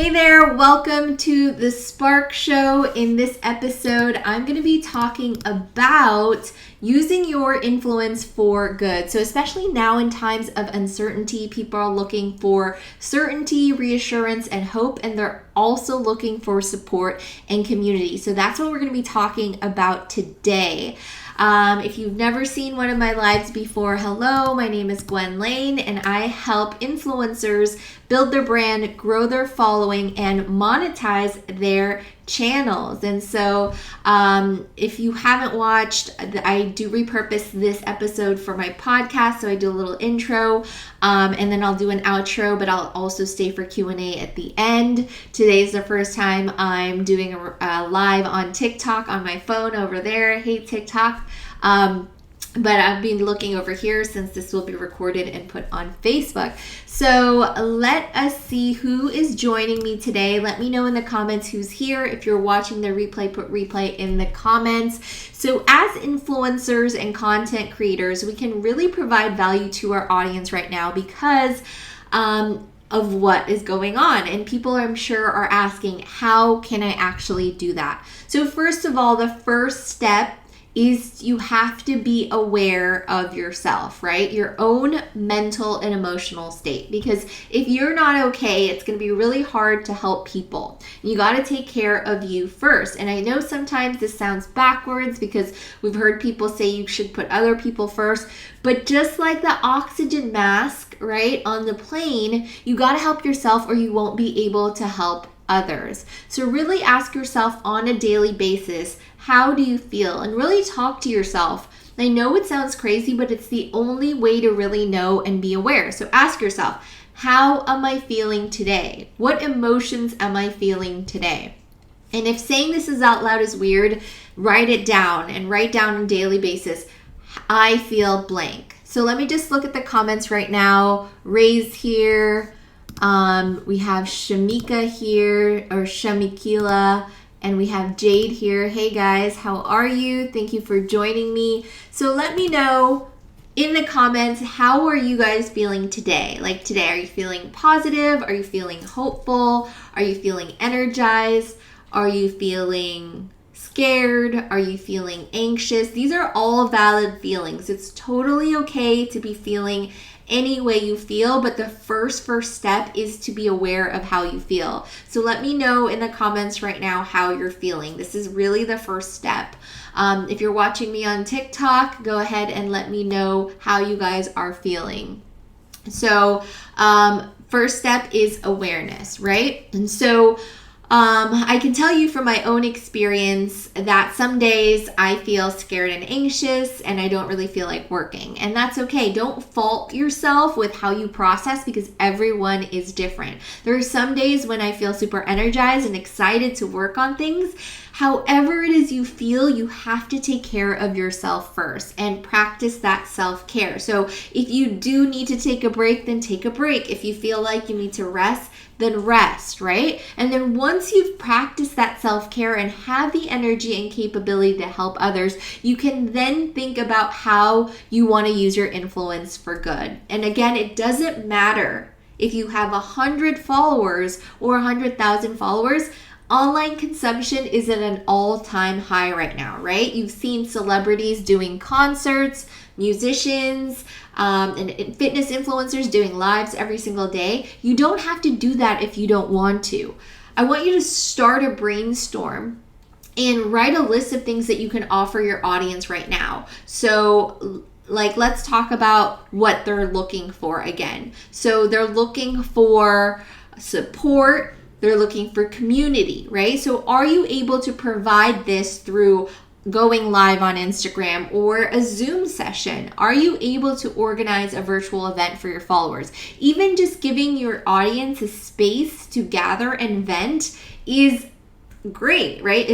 Hey there, welcome to the Spark Show. In this episode, I'm going to be talking about using your influence for good. So especially now in times of uncertainty, people are looking for certainty, reassurance, and hope, and they're also looking for support and community. So that's what we're going to be talking about today. If you've never seen one of my lives before, hello, my name is Gwen Lane, and I help influencers build their brand, grow their following, and monetize their channels. And so if you haven't watched, I do repurpose this episode for my podcast. So I do a little intro and then I'll do an outro, but I'll also stay for Q&A at the end. Today's the first time I'm doing a live on TikTok on my phone over there. Hey, TikTok. But I've been looking over here since this will be recorded and put on Facebook. So let us see who is joining me today. Let me know in the comments who's here. If you're watching the replay, put replay in the comments. So as influencers and content creators, we can really provide value to our audience right now because of what is going on. And people, I'm sure, are asking, how can I actually do that? So first of all, the first step is you have to be aware of yourself, right? Your own mental and emotional state. Because if you're not okay, it's going to be really hard to help people. You got to take care of you first. And I know sometimes this sounds backwards because we've heard people say you should put other people first. But just like the oxygen mask, right, on the plane, you got to help yourself or you won't be able to help others. So really ask yourself on a daily basis, how do you feel? And really talk to yourself. I know it sounds crazy, but it's the only way to really know and be aware. So ask yourself, how am I feeling today? What emotions am I feeling today? And if saying this is out loud is weird, write it down and write down on a daily basis, I feel blank. So let me just look at the comments right now. Ray's here. We have Shamika here, or Shamikila, and we have Jade here. Hey guys, how are you? Thank you for joining me. So let me know in the comments, how are you guys feeling today? Like today, are you feeling positive? Are you feeling hopeful? Are you feeling energized? Are you feeling scared? Are you feeling anxious? These are all valid feelings. It's totally okay to be feeling any way you feel, but the first step is to be aware of how you feel. So let me know in the comments right now how you're feeling. This is really the first step. If you're watching me on TikTok, go ahead and let me know how you guys are feeling. So first step is awareness, right? And so I can tell you from my own experience that some days I feel scared and anxious and I don't really feel like working. And that's okay. Don't fault yourself with how you process because everyone is different. There are some days when I feel super energized and excited to work on things. However it is you feel, you have to take care of yourself first and practice that self-care. So if you do need to take a break, then take a break. If you feel like you need to rest, then rest, right? And then once you've practiced that self-care and have the energy and capability to help others, you can then think about how you want to use your influence for good. And again, it doesn't matter if you have 100 followers or 100,000 followers. Online consumption is at an all-time high right now, right? You've seen celebrities doing concerts, musicians, and fitness influencers doing lives every single day. You don't have to do that if you don't want to. I want you to start a brainstorm and write a list of things that you can offer your audience right now. So let's talk about what they're looking for again. So they're looking for support. They're looking for community, right? So are you able to provide this through going live on Instagram or a Zoom session? Are you able to organize a virtual event for your followers? Even just giving your audience a space to gather and vent is great, right?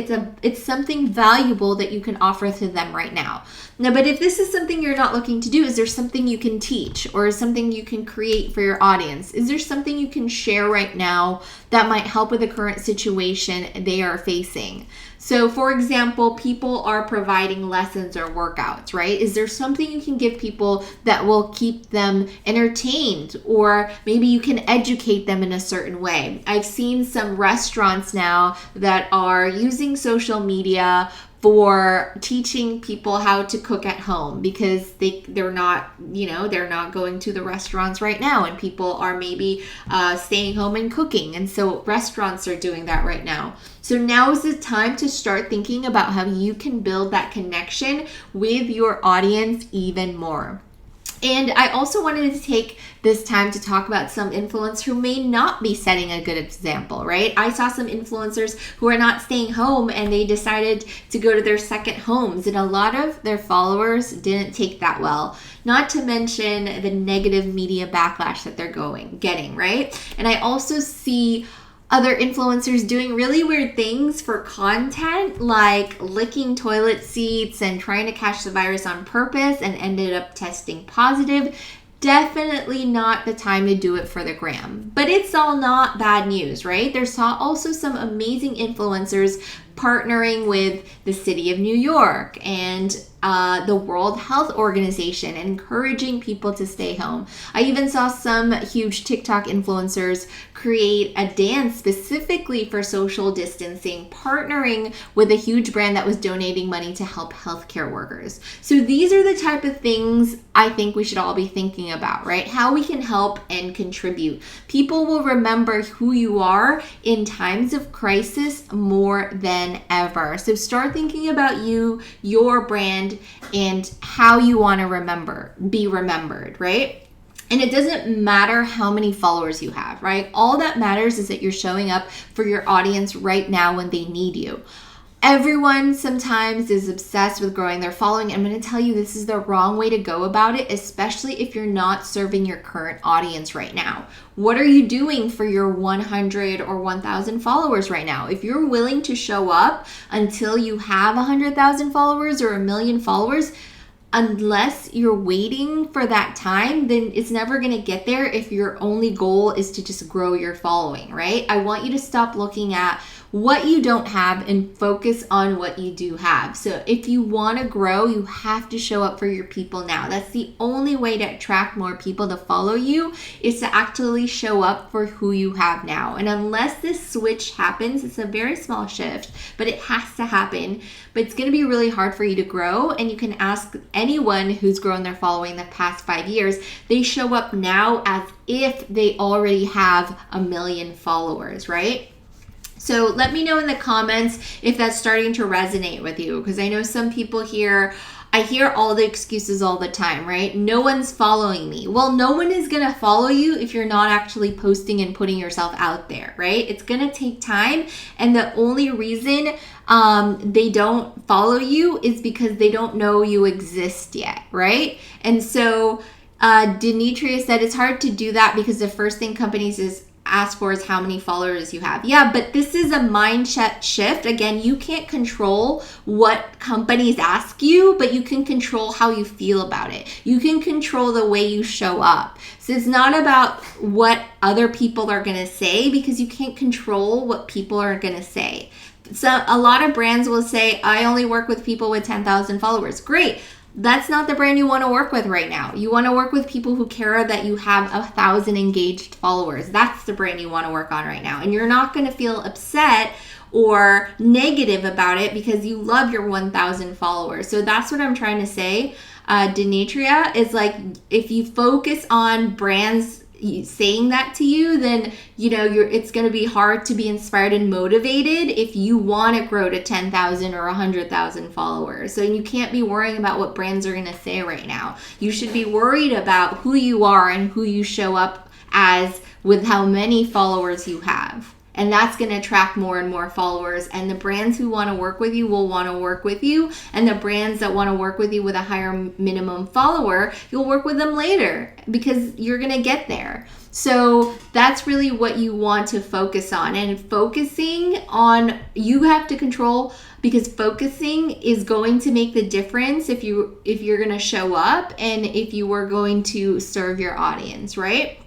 It's something valuable that you can offer to them right now. Now, but if this is something you're not looking to do, is there something you can teach or something you can create for your audience? Is there something you can share right now that might help with the current situation they are facing? So, for example, people are providing lessons or workouts, right? Is there something you can give people that will keep them entertained, or maybe you can educate them in a certain way? I've seen some restaurants now that are using social media for teaching people how to cook at home because they're not going to the restaurants right now, and people are maybe staying home and cooking, and so restaurants are doing that right now. So now is the time to start thinking about how you can build that connection with your audience even more. And I also wanted to take this time to talk about some influencers who may not be setting a good example, right? I saw some influencers who are not staying home and they decided to go to their second homes, and a lot of their followers didn't take that well. Not to mention the negative media backlash that they're getting, right? And I also see other influencers doing really weird things for content, like licking toilet seats and trying to catch the virus on purpose and ended up testing positive. Definitely not the time to do it for the gram. But it's all not bad news, right? There's also some amazing influencers partnering with the city of New York and the World Health Organization, encouraging people to stay home. I even saw some huge TikTok influencers create a dance specifically for social distancing, partnering with a huge brand that was donating money to help healthcare workers. So these are the type of things I think we should all be thinking about, right? How we can help and contribute. People will remember who you are in times of crisis more than ever. So start thinking about you, your brand, and how you want to be remembered, right? And it doesn't matter how many followers you have, right? All that matters is that you're showing up for your audience right now when they need you. Everyone sometimes is obsessed with growing their following. I'm going to tell you this is the wrong way to go about it, especially if you're not serving your current audience right now. What are you doing for your 100 or 1,000 followers right now? If you're willing to show up until you have 100,000 followers or 1 million followers, unless you're waiting for that time, then it's never going to get there if your only goal is to just grow your following, right? I want you to stop looking at what you don't have and focus on what you do have. So if you want to grow, you have to show up for your people now. That's the only way to attract more people to follow you, is to actually show up for who you have now. And unless this switch happens, it's a very small shift, but it has to happen. But it's going to be really hard for you to grow. And you can ask anyone who's grown their following the past 5 years, they show up now as if they already have 1 million followers, right? So let me know in the comments if that's starting to resonate with you, because I know some people here, I hear all the excuses all the time, right? No one's following me. Well, no one is going to follow you if you're not actually posting and putting yourself out there, right? It's going to take time. And the only reason they don't follow you is because they don't know you exist yet, right? And so Demetria said it's hard to do that because the first thing companies ask for is how many followers you have. Yeah, but this is a mindset shift. Again, you can't control what companies ask you, but you can control how you feel about it. You can control the way you show up. So it's not about what other people are going to say, because you can't control what people are going to say. So a lot of brands will say, I only work with people with 10,000 followers. Great. That's not the brand you want to work with right now. You want to work with people who care that you have 1,000 engaged followers. That's the brand you want to work on right now. And you're not going to feel upset or negative about it because you love your 1,000 followers. So that's what I'm trying to say. Demetria is like, if you focus on brands saying that to you, then it's going to be hard to be inspired and motivated if you want to grow to 10,000 or 100,000 followers. So you can't be worrying about what brands are going to say right now. You should be worried about who you are and who you show up as with how many followers you have. And that's going to attract more and more followers. And the brands who want to work with you will want to work with you. And the brands that want to work with you with a higher minimum follower, you'll work with them later because you're going to get there. So that's really what you want to focus on. And focusing on, you have to control, because focusing is going to make the difference if you're going to show up and if you are going to serve your audience, right?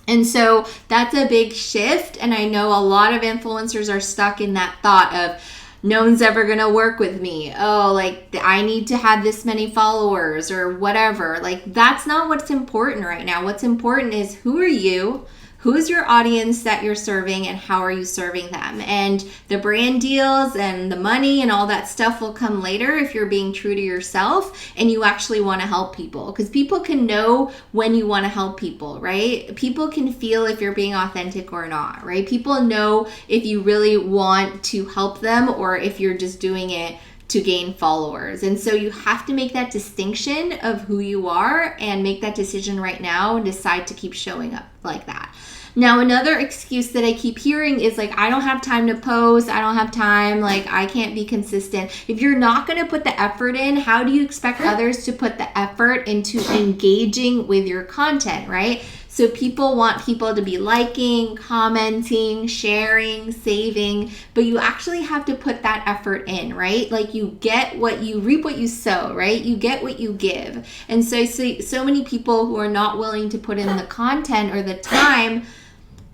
And so that's a big shift. And I know a lot of influencers are stuck in that thought of, no one's ever going to work with me. Oh, like I need to have this many followers or whatever. Like that's not what's important right now. What's important is, who are you? Who is your audience that you're serving, and how are you serving them? And the brand deals and the money and all that stuff will come later if you're being true to yourself and you actually want to help people. Because people can know when you want to help people, right? People can feel if you're being authentic or not, right? People know if you really want to help them or if you're just doing it to gain followers. And so you have to make that distinction of who you are and make that decision right now and decide to keep showing up like that. Now, another excuse that I keep hearing is like, I don't have time to post. I don't have time. Like, I can't be consistent. If you're not going to put the effort in, how do you expect others to put the effort into engaging with your content, right? So people want people to be liking, commenting, sharing, saving, but you actually have to put that effort in, right? Like you get what you reap, what you sow, right? You get what you give. And so I see so many people who are not willing to put in the content or the time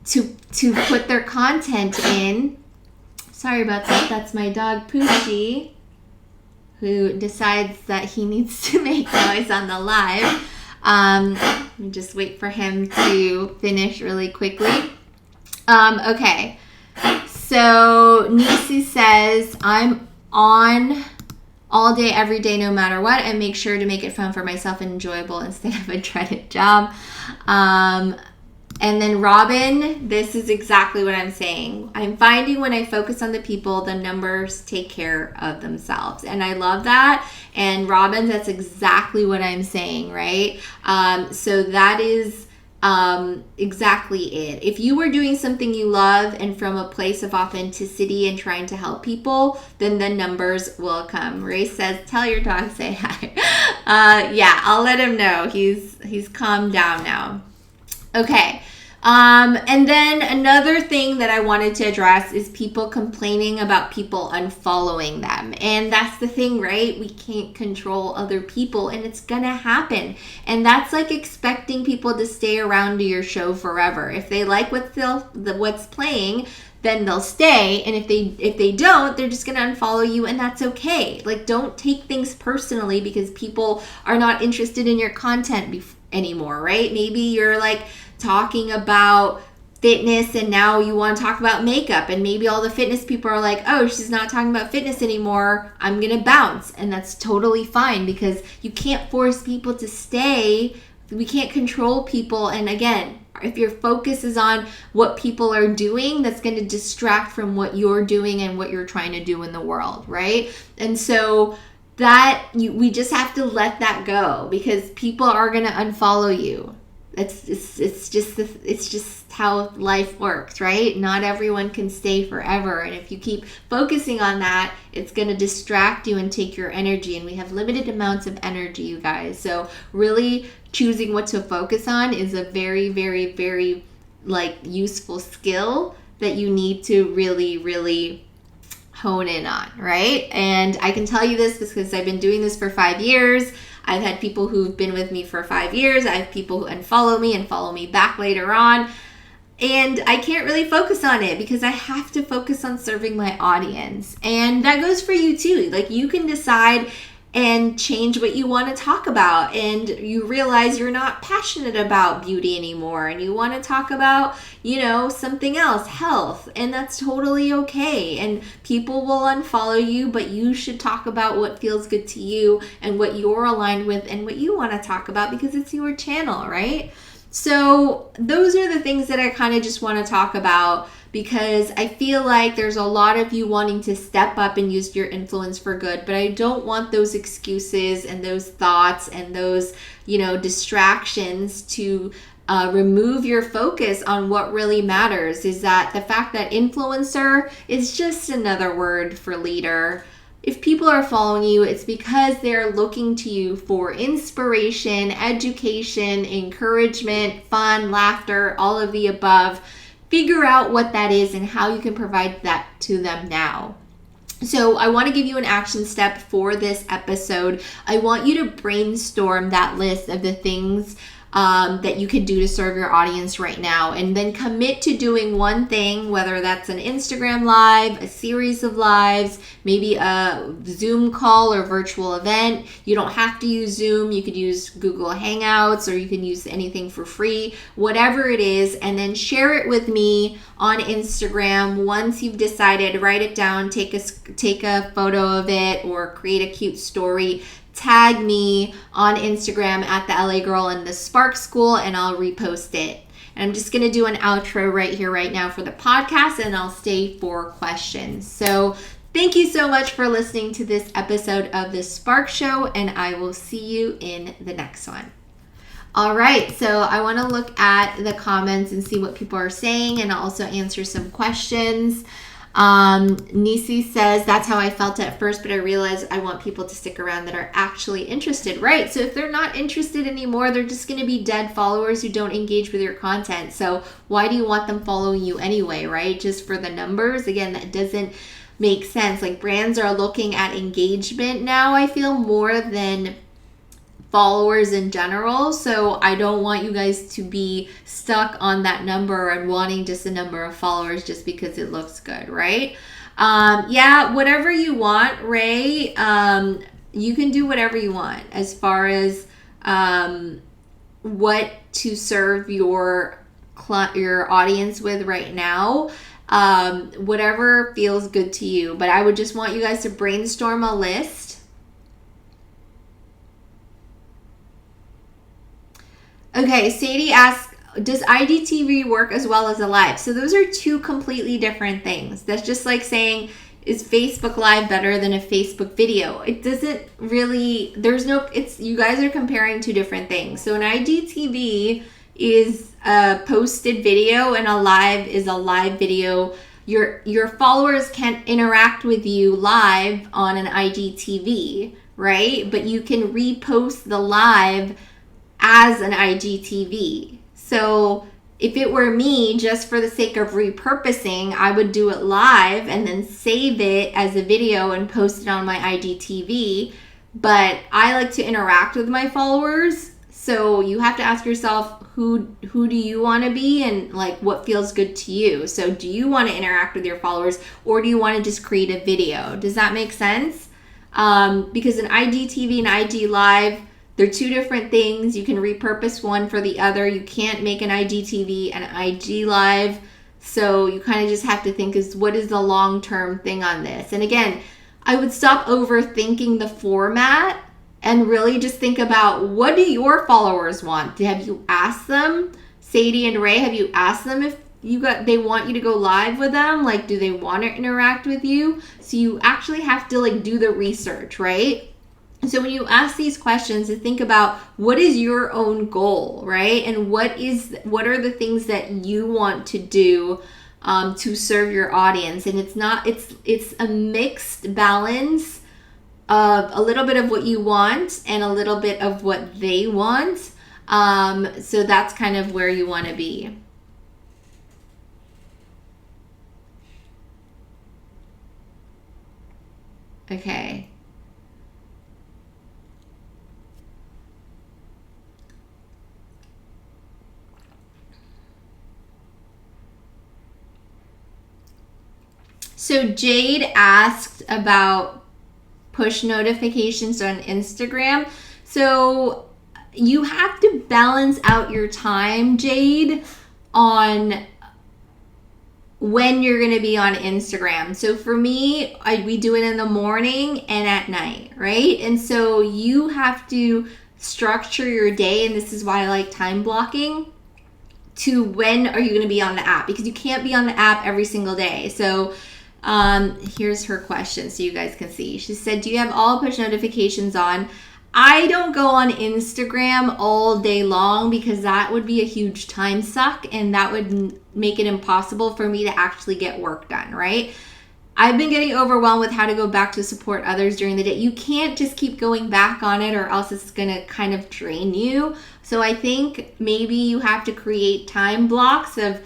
to put their content in. Sorry about that. That's my dog Poochie, who decides that he needs to make noise on the live. Let me just wait for him to finish really quickly. Okay. So Nisi says, I'm on all day, every day, no matter what, and make sure to make it fun for myself and enjoyable instead of a dreaded job. And then Robin, this is exactly what I'm saying. I'm finding when I focus on the people, the numbers take care of themselves. And I love that. And Robin, that's exactly what I'm saying, right? So that is exactly it. If you were doing something you love and from a place of authenticity and trying to help people, then the numbers will come. Ray says, tell your dog, say hi. Yeah, I'll let him know. He's calmed down now. Okay. And then another thing that I wanted to address is people complaining about people unfollowing them. And that's the thing, right? We can't control other people and it's gonna happen. And that's like expecting people to stay around to your show forever. If they like what's playing, then they'll stay. And if they don't, they're just gonna unfollow you, and that's okay. Like, don't take things personally because people are not interested in your content anymore, right? Maybe you're like talking about fitness and now you want to talk about makeup, and maybe all the fitness people are like, oh, she's not talking about fitness anymore, I'm gonna bounce. And that's totally fine, because you can't force people to stay. We can't control people. And again, if your focus is on what people are doing, that's going to distract from what you're doing and what you're trying to do in the world, right? And so we just have to let that go, because people are going to unfollow you. It's just how life works, right? Not everyone can stay forever. And if you keep focusing on that, it's going to distract you and take your energy. And we have limited amounts of energy, you guys. So really choosing what to focus on is a very, very, very useful skill that you need to really, really hone in on, right? And I can tell you this because I've been doing this for 5 years. I've had people who've been with me for 5 years. I have people who unfollow me and follow me back later on. And I can't really focus on it because I have to focus on serving my audience. And that goes for you too. Like, you can decide and change what you want to talk about, and you realize you're not passionate about beauty anymore and you want to talk about, something else, health, and that's totally okay. And people will unfollow you, but you should talk about what feels good to you and what you're aligned with and what you want to talk about, because it's your channel, right? So those are the things that I kind of just want to talk about, because I feel like there's a lot of you wanting to step up and use your influence for good, but I don't want those excuses and those thoughts and those, distractions to remove your focus on what really matters. Is that the fact that influencer is just another word for leader. if people are following you, it's because they're looking to you for inspiration, education, encouragement, fun, laughter, all of the above. Figure out what that is and how you can provide that to them now. So I want to give you an action step for this episode. I want you to brainstorm that list of the things that you can do to serve your audience right now, and then commit to doing one thing, whether that's an Instagram live, a series of lives, maybe a Zoom call or virtual event. You don't have to use Zoom. You could use Google Hangouts, or you can use anything for free, whatever it is, and then share it with me on Instagram. Once you've decided, write it down, take a photo of it, or create a cute story. Tag me on Instagram at the LA Girl in the Spark School, and I'll repost it. And I'm just going to do an outro right here, right now for the podcast, and I'll stay for questions. So thank you so much for listening to this episode of The Spark Show, and I will see you in the next one. All right, so I want to look at the comments and see what people are saying, and also answer some questions. Nisi says, that's how I felt at first, but I realized I want people to stick around that are actually interested. Right. So if they're not interested anymore, they're just going to be dead followers who don't engage with your content. So why do you want them following you anyway? Right. Just for the numbers. Again, that doesn't make sense. Like, brands are looking at engagement now, I feel, more than followers in general. So I don't want you guys to be stuck on that number and wanting just a number of followers just because it looks good, right? Yeah, whatever you want, Ray. You can do whatever you want as far as what to serve your audience with right now. Whatever feels good to you. But I would just want you guys to brainstorm a list. Okay, Sadie asks, does IGTV work as well as a live? So those are two completely different things. That's just like saying, is Facebook Live better than a Facebook video? It doesn't really, you guys are comparing two different things. So an IGTV is a posted video and a live is a live video. Your followers can interact with you live on an IGTV, right? But you can repost the live as an IGTV. So if it were me, just for the sake of repurposing, I would do it live and then save it as a video and post it on my IGTV. But I like to interact with my followers. So you have to ask yourself, who do you want to be, and like what feels good to you? So do you want to interact with your followers, or do you want to just create a video? Does that make sense? Because an IGTV and IG Live, they're two different things. You can repurpose one for the other. You can't make an IGTV and IG Live. So you kind of just have to think, what is the long-term thing on this? And again, I would stop overthinking the format and really just think about, what do your followers want? Have you asked them? Sadie and Ray, have you asked them if they want you to go live with them? Like, do they want to interact with you? So you actually have to do the research, right? So when you ask these questions, to think about, what is your own goal, right? And what are the things that you want to do to serve your audience? And it's a mixed balance of a little bit of what you want and a little bit of what they want. So that's kind of where you want to be. Okay. So Jade asked about push notifications on Instagram. So you have to balance out your time, Jade, on when you're going to be on Instagram. So for me, we do it in the morning and at night, right? And so you have to structure your day, and this is why I like time blocking, to when are you going to be on the app, because you can't be on the app every single day. So here's her question so you guys can see. She said, do you have all push notifications on? I don't go on Instagram all day long because that would be a huge time suck, and that would make it impossible for me to actually get work done, right? I've been getting overwhelmed with how to go back to support others during the day. You can't just keep going back on it or else it's going to kind of drain you. So I think maybe you have to create time blocks of,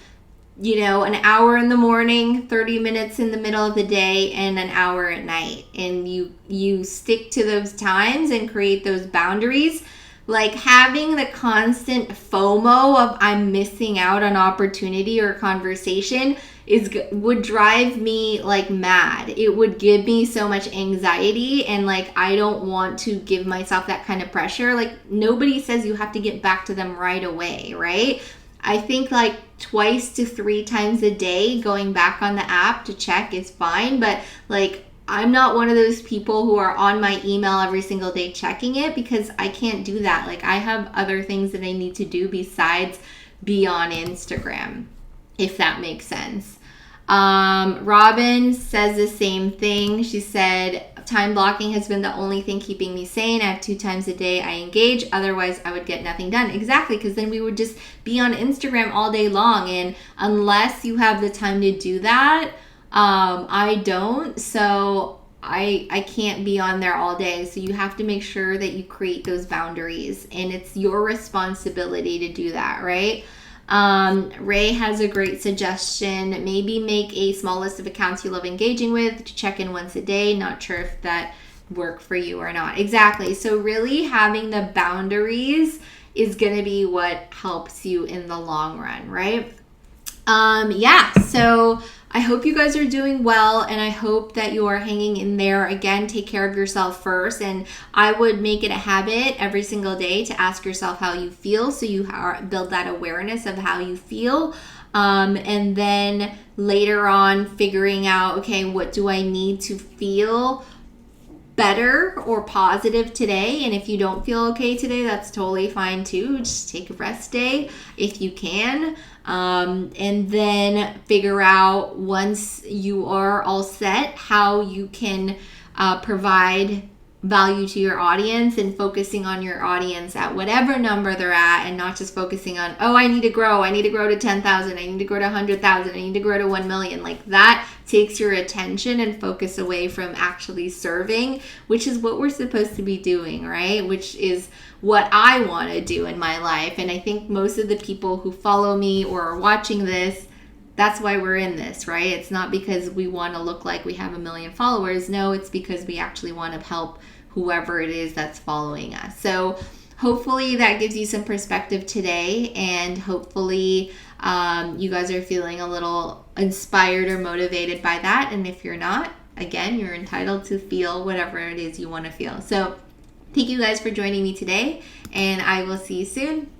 an hour in the morning, 30 minutes in the middle of the day, and an hour at night. And you stick to those times and create those boundaries. Like having the constant FOMO of I'm missing out on opportunity or conversation would drive me like mad. It would give me so much anxiety, and like I don't want to give myself that kind of pressure. Like nobody says you have to get back to them right away, right? I think like 2 to 3 times a day going back on the app to check is fine, but like I'm not one of those people who are on my email every single day checking it, because I can't do that. Like I have other things that I need to do besides be on Instagram, if that makes sense. Robin says the same thing. She said, time blocking has been the only thing keeping me sane. I have 2 times a day I engage. Otherwise, I would get nothing done. Exactly, because then we would just be on Instagram all day long. And unless you have the time to do that, I don't. So I can't be on there all day. So you have to make sure that you create those boundaries. And it's your responsibility to do that, right? Ray has a great suggestion. Maybe make a small list of accounts you love engaging with to check in once a day. Not sure if that worked for you or not. Exactly. So really having the boundaries is going to be what helps you in the long run, right? So I hope you guys are doing well, and I hope that you are hanging in there. Again, take care of yourself first, and I would make it a habit every single day to ask yourself how you feel, so you build that awareness of how you feel, and then later on figuring out, okay, what do I need to feel better or positive today? And if you don't feel okay today, that's totally fine too. Just take a rest day if you can. And then figure out, once you are all set, how you can provide value to your audience, and focusing on your audience at whatever number they're at, and not just focusing on, I need to grow to 10,000, I need to grow to 100,000, I need to grow to 1 million. Like that takes your attention and focus away from actually serving, which is what we're supposed to be doing, right? Which is what I want to do in my life. And I think most of the people who follow me or are watching this, that's why we're in this, right? It's not because we want to look like we have 1 million followers. No, it's because we actually want to help whoever it is that's following us. So hopefully that gives you some perspective today, and hopefully you guys are feeling a little inspired or motivated by that. And if you're not, again, you're entitled to feel whatever it is you want to feel. So thank you guys for joining me today, and I will see you soon.